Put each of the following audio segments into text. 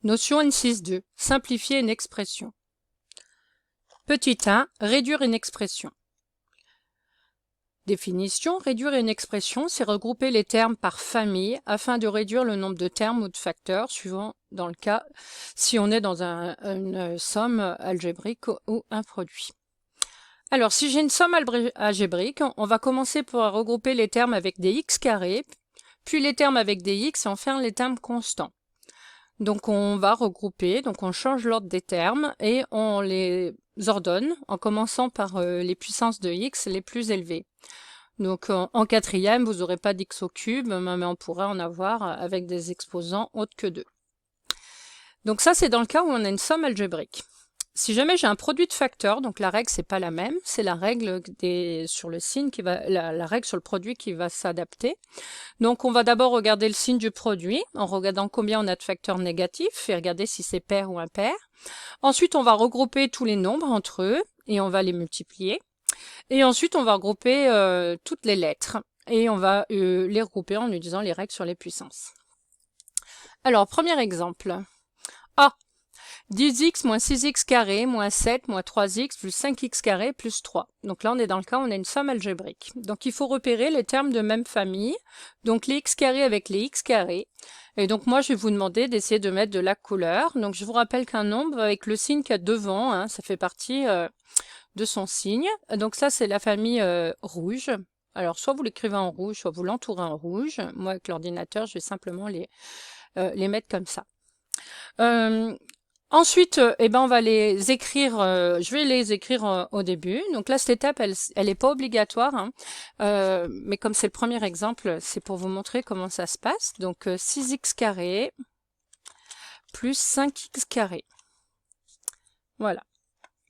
Notion N6.2. Simplifier une expression. Petit 1. Réduire une expression. Définition. Réduire une expression, c'est regrouper les termes par famille afin de réduire le nombre de termes ou de facteurs, suivant dans le cas si on est dans une somme algébrique ou un produit. Alors, si j'ai une somme algébrique, on va commencer par regrouper les termes avec des x carrés, puis les termes avec des x et enfin les termes constants. Donc on va regrouper, donc on change l'ordre des termes et on les ordonne en commençant par les puissances de x les plus élevées. Donc en quatrième, vous n'aurez pas d'x au cube, mais on pourrait en avoir avec des exposants autres que 2. Donc ça, c'est dans le cas où on a une somme algébrique. Si jamais j'ai un produit de facteurs, donc la règle c'est pas la même, c'est la règle sur le signe qui va, la règle sur le produit qui va s'adapter. Donc on va d'abord regarder le signe du produit en regardant combien on a de facteurs négatifs et regarder si c'est pair ou impair. Ensuite on va regrouper tous les nombres entre eux et on va les multiplier. Et ensuite on va regrouper toutes les lettres et on va les regrouper en utilisant les règles sur les puissances. Alors premier exemple. A. 10x moins 6x carré moins 7 moins 3x plus 5x carré plus 3. Donc là, on est dans le cas où on a une somme algébrique. Donc il faut repérer les termes de même famille, donc les x carrés avec les x carrés. Et donc moi, je vais vous demander d'essayer de mettre de la couleur. Donc je vous rappelle qu'un nombre avec le signe qu'il y a devant, hein, ça fait partie de son signe. Donc ça, c'est la famille rouge. Alors soit vous l'écrivez en rouge, soit vous l'entourez en rouge. Moi, avec l'ordinateur, je vais simplement les mettre comme ça. Ensuite, on va les écrire, je vais les écrire au début. Donc là, cette étape, elle est pas obligatoire, hein. Mais comme c'est le premier exemple, c'est pour vous montrer comment ça se passe. Donc 6x carré plus 5x carré. Voilà.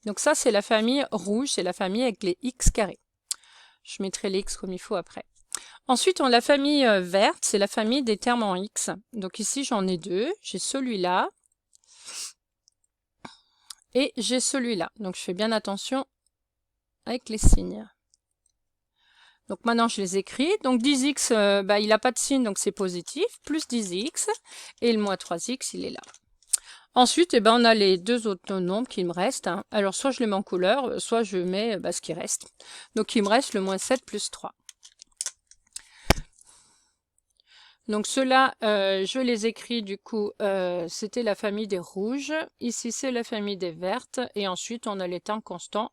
Donc ça, c'est la famille rouge, c'est la famille avec les x carrés. Je mettrai les x comme il faut après. Ensuite, on a la famille verte, c'est la famille des termes en x. Donc ici, j'en ai deux. J'ai celui-là. Et j'ai celui-là. Donc je fais bien attention avec les signes. Donc maintenant je les écris. Donc 10x, il n'a pas de signe, donc c'est positif. Plus 10x. Et le moins 3x, il est là. Ensuite, on a les deux autres nombres qui me restent, hein. Alors soit je les mets en couleur, soit je mets ce qui reste. Donc il me reste le moins 7 plus 3. Donc ceux-là, je les écris du coup, c'était la famille des rouges. Ici, c'est la famille des vertes. Et ensuite, on a les termes constants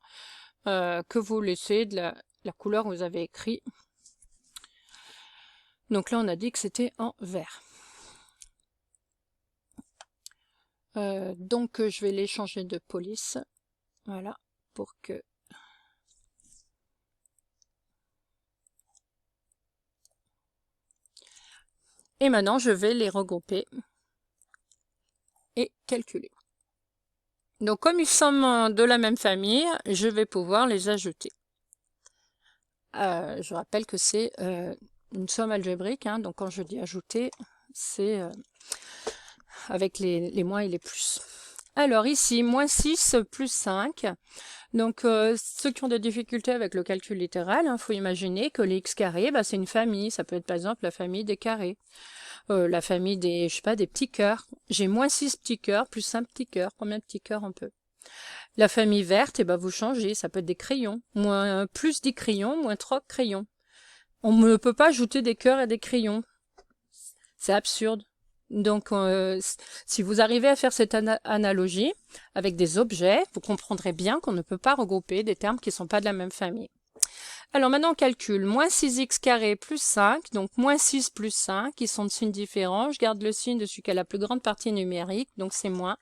que vous laissez de la couleur que vous avez écrit. Donc là, on a dit que c'était en vert. Donc, je vais les changer de police. Voilà, pour que... Et maintenant, je vais les regrouper et calculer. Donc, comme ils sont de la même famille, je vais pouvoir les ajouter. Je rappelle que c'est une somme algébrique, hein, donc quand je dis ajouter, c'est avec les moins et les plus. Alors ici, moins 6 plus 5. Donc ceux qui ont des difficultés avec le calcul littéral, il faut imaginer que les x carrés, c'est une famille. Ça peut être par exemple la famille des carrés. La famille des, je sais pas, des petits cœurs. J'ai moins 6 petits cœurs plus 5 petits cœurs. Combien de petits cœurs on peut? La famille verte, vous changez. Ça peut être des crayons. Plus 10 crayons, moins 3 crayons. On ne peut pas ajouter des cœurs et des crayons. C'est absurde. Donc, si vous arrivez à faire cette analogie avec des objets, vous comprendrez bien qu'on ne peut pas regrouper des termes qui ne sont pas de la même famille. Alors maintenant, on calcule moins 6x carré plus 5, donc moins 6 plus 5, qui sont de signes différents. Je garde le signe de celui qui a la plus grande partie numérique, donc c'est moins.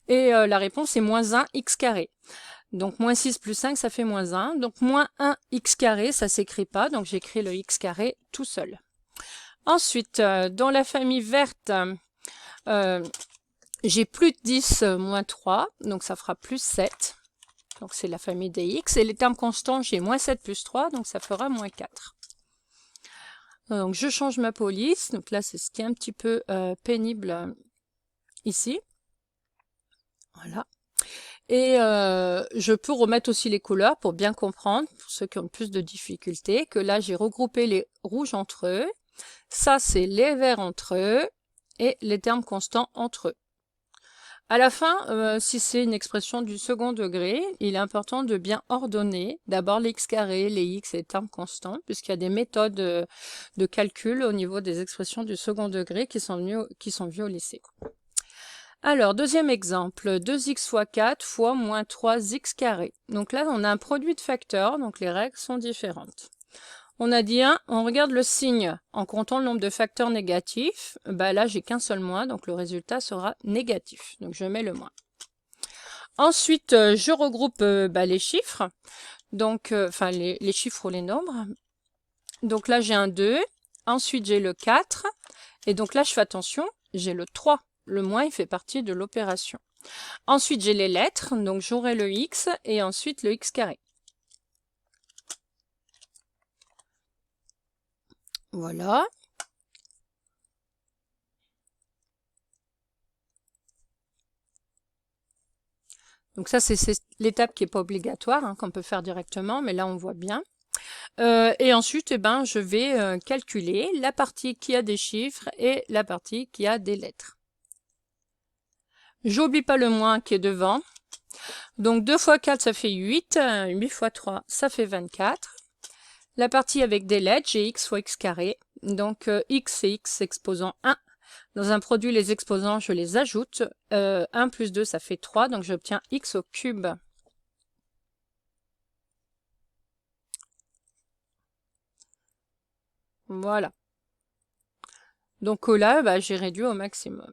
Et la réponse est moins 1x carré. Donc moins 6 plus 5, ça fait moins 1. Donc moins 1x carré, ça ne s'écrit pas, donc j'écris le x carré tout seul. Ensuite, dans la famille verte, j'ai plus de 10 moins 3, donc ça fera plus 7. Donc c'est la famille des x. Et les termes constants, j'ai moins 7 plus 3, donc ça fera moins 4. Donc je change ma police. Donc là, c'est ce qui est un petit peu pénible ici. Voilà. Et je peux remettre aussi les couleurs pour bien comprendre, pour ceux qui ont plus de difficultés, que là, j'ai regroupé les rouges entre eux. Ça, c'est les verts entre eux et les termes constants entre eux. À la fin, si c'est une expression du second degré, il est important de bien ordonner d'abord les x carrés, les x et les termes constants, puisqu'il y a des méthodes de calcul au niveau des expressions du second degré qui sont vues au lycée. Alors, deuxième exemple, 2x fois 4 fois moins 3x carré. Donc là, on a un produit de facteurs, donc les règles sont différentes. On a dit 1, on regarde le signe en comptant le nombre de facteurs négatifs. Bah là, j'ai qu'un seul moins, donc le résultat sera négatif. Donc je mets le moins. Ensuite, je regroupe les chiffres, donc enfin les chiffres ou les nombres. Donc là, j'ai un 2, ensuite j'ai le 4, et donc là, je fais attention, j'ai le 3. Le moins, il fait partie de l'opération. Ensuite, j'ai les lettres, donc j'aurai le x, et ensuite le x carré. Voilà. Donc ça, c'est l'étape qui n'est pas obligatoire, hein, qu'on peut faire directement, mais là, on voit bien. Et ensuite, je vais calculer la partie qui a des chiffres et la partie qui a des lettres. J'oublie pas le moins qui est devant. Donc 2 fois 4, ça fait 8. 8 fois 3, ça fait 24. La partie avec des lettres, j'ai x fois x carré. Donc x et x exposant 1. Dans un produit, les exposants, je les ajoute. 1 plus 2, ça fait 3. Donc j'obtiens x au cube. Voilà. Donc là, j'ai réduit au maximum.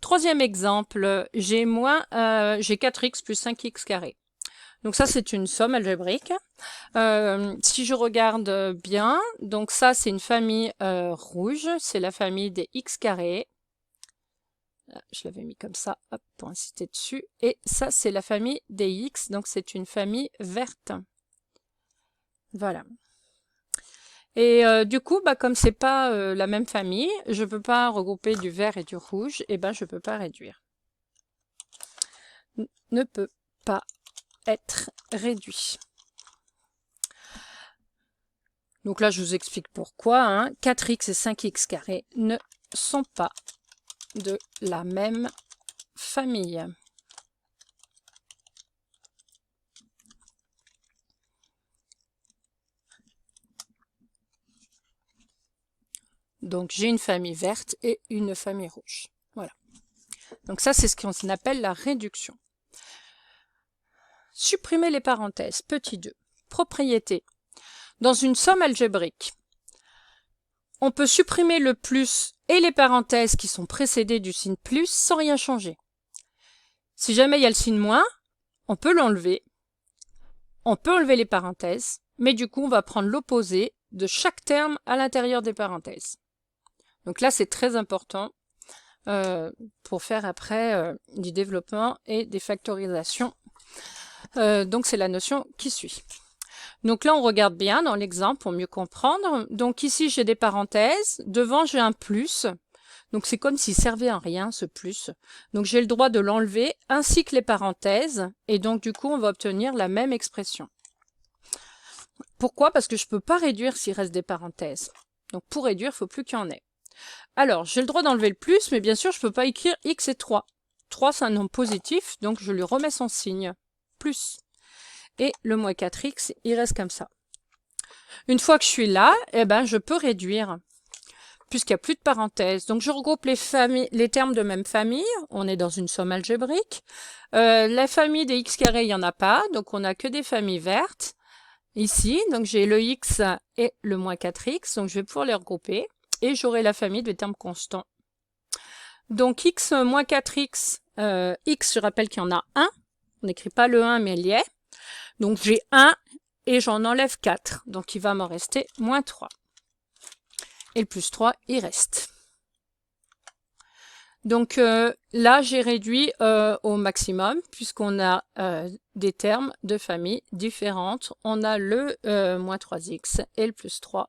Troisième exemple, j'ai 4x plus 5x carré. Donc ça, c'est une somme algébrique. Si je regarde bien, donc ça, c'est une famille rouge, c'est la famille des x carrés. Je l'avais mis comme ça, hop, pour insister dessus. Et ça, c'est la famille des x, donc c'est une famille verte. Voilà. Et du coup, comme c'est pas la même famille, je peux pas regrouper du vert et du rouge, et je peux pas réduire. Ne peut pas être réduit. Donc là, je vous explique pourquoi. 4x et 5x carré ne sont pas de la même famille. Donc j'ai une famille verte et une famille rouge. Voilà. Donc ça, c'est ce qu'on appelle la réduction. Supprimer les parenthèses. Petit 2. Propriété. Dans une somme algébrique, on peut supprimer le plus et les parenthèses qui sont précédées du signe plus sans rien changer. Si jamais il y a le signe moins, on peut l'enlever. On peut enlever les parenthèses, mais du coup, on va prendre l'opposé de chaque terme à l'intérieur des parenthèses. Donc là, c'est très important pour faire après du développement et des factorisations. Donc c'est la notion qui suit. Donc là, on regarde bien dans l'exemple pour mieux comprendre. Donc ici, j'ai des parenthèses. Devant, j'ai un plus. Donc c'est comme s'il servait à rien, ce plus. Donc j'ai le droit de l'enlever, ainsi que les parenthèses. Et donc du coup, on va obtenir la même expression. Pourquoi? Parce que je ne peux pas réduire s'il reste des parenthèses. Donc pour réduire, il ne faut plus qu'il y en ait. Alors, j'ai le droit d'enlever le plus, mais bien sûr, je ne peux pas écrire x et 3. 3, c'est un nombre positif, donc je lui remets son signe. Plus. Et le moins 4x, il reste comme ça. Une fois que je suis là, je peux réduire, puisqu'il n'y a plus de parenthèses. Donc, je regroupe les termes de même famille. On est dans une somme algébrique. La famille des x carrés, il n'y en a pas, donc on n'a que des familles vertes. Ici, donc j'ai le x et le moins 4x, donc je vais pouvoir les regrouper. Et j'aurai la famille de termes constants. Donc x moins 4x, x, je rappelle qu'il y en a 1. On n'écrit pas le 1, mais il y est. Donc j'ai 1 et j'en enlève 4. Donc il va m'en rester moins 3. Et le plus 3, il reste. Donc là, j'ai réduit au maximum, puisqu'on a des termes de famille différentes. On a le moins 3x et le plus 3.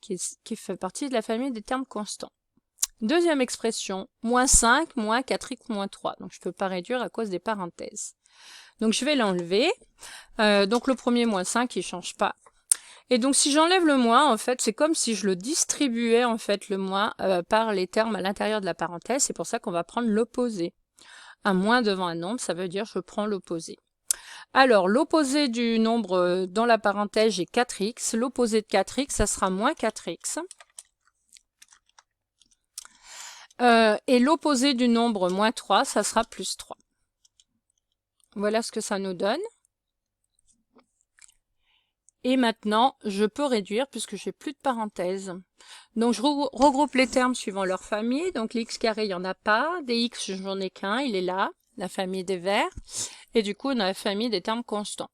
Qui fait partie de la famille des termes constants. Deuxième expression, moins 5, moins 4x, moins 3. Donc, je ne peux pas réduire à cause des parenthèses. Donc, je vais l'enlever. Donc, le premier moins 5, il ne change pas. Et donc si j'enlève le moins, en fait, c'est comme si je le distribuais, en fait, le moins par les termes à l'intérieur de la parenthèse. C'est pour ça qu'on va prendre l'opposé. Un moins devant un nombre, ça veut dire je prends l'opposé. Alors, l'opposé du nombre dans la parenthèse, j'ai 4x. L'opposé de 4x, ça sera moins 4x. Et l'opposé du nombre moins 3, ça sera plus 3. Voilà ce que ça nous donne. Et maintenant, je peux réduire puisque j'ai plus de parenthèses. Donc, je regroupe les termes suivant leur famille. Donc, les x carré, il n'y en a pas. Des x, j'en ai qu'un, il est là. La famille des verts. Et du coup, on a la famille des termes constants.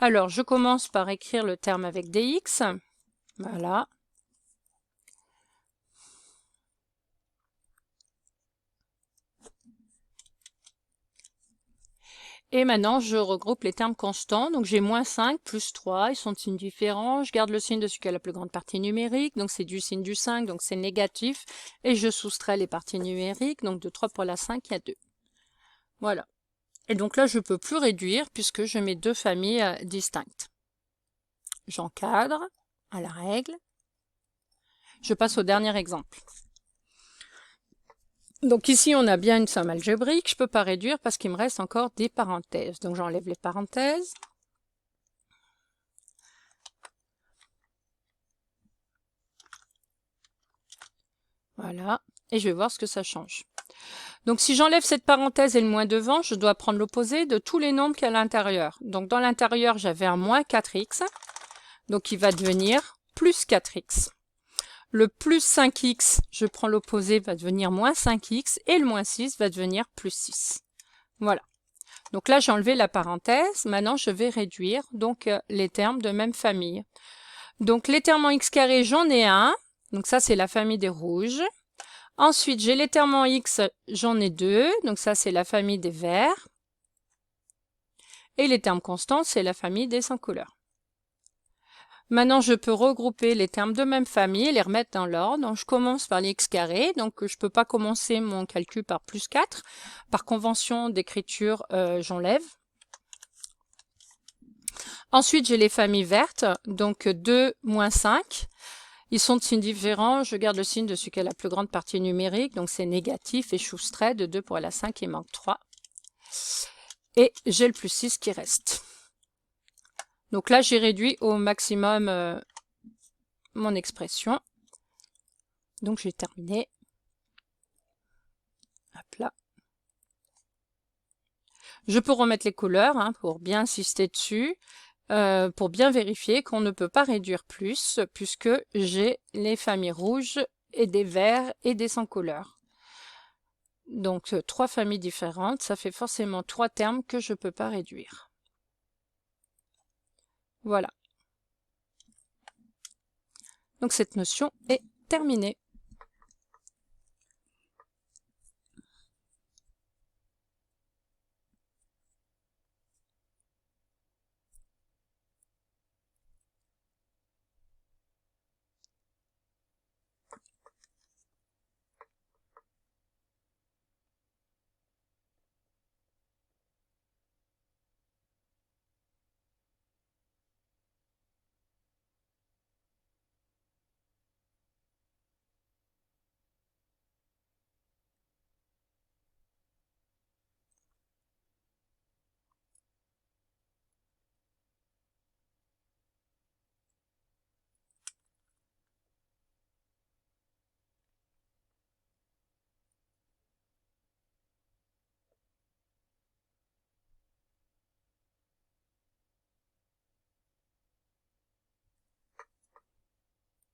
Alors, je commence par écrire le terme avec des x. Voilà. Et maintenant, je regroupe les termes constants. Donc, j'ai moins 5 plus 3. Ils sont de signes différents. Je garde le signe de celui qui a la plus grande partie numérique. Donc, c'est du signe du 5. Donc, c'est négatif. Et je soustrais les parties numériques. Donc, de 3 pour la 5, il y a 2. Voilà. Et donc là, je ne peux plus réduire puisque je mets deux familles distinctes. J'encadre à la règle. Je passe au dernier exemple. Donc ici, on a bien une somme algébrique. Je ne peux pas réduire parce qu'il me reste encore des parenthèses. Donc j'enlève les parenthèses. Voilà. Et je vais voir ce que ça change. Donc si j'enlève cette parenthèse et le moins devant, je dois prendre l'opposé de tous les nombres qu'il y a à l'intérieur. Donc dans l'intérieur, j'avais un moins 4x. Donc il va devenir plus 4x. Le plus 5x, je prends l'opposé, va devenir moins 5x. Et le moins 6 va devenir plus 6. Voilà. Donc là, j'ai enlevé la parenthèse. Maintenant, je vais réduire donc les termes de même famille. Donc les termes en x carré, j'en ai un. Donc ça, c'est la famille des rouges. Ensuite, j'ai les termes en x, j'en ai deux. Donc ça, c'est la famille des verts. Et les termes constants, c'est la famille des sans couleur. Maintenant, je peux regrouper les termes de même famille et les remettre dans l'ordre. Donc, je commence par les x carrés. Donc, je ne peux pas commencer mon calcul par plus 4. Par convention d'écriture, j'enlève. Ensuite, j'ai les familles vertes. Donc, 2, moins 5. Ils sont de signes différents. Je garde le signe de celui qui a la plus grande partie numérique. Donc, c'est négatif et je soustrais de 2 pour la 5, il manque 3. Et j'ai le plus 6 qui reste. Donc là, j'ai réduit au maximum mon expression. Donc, j'ai terminé. Hop là. Je peux remettre les couleurs pour bien insister dessus, pour bien vérifier qu'on ne peut pas réduire plus, puisque j'ai les familles rouges et des verts et des sans couleur. Donc, 3 familles différentes, ça fait forcément 3 termes que je ne peux pas réduire. Voilà. Donc cette notion est terminée.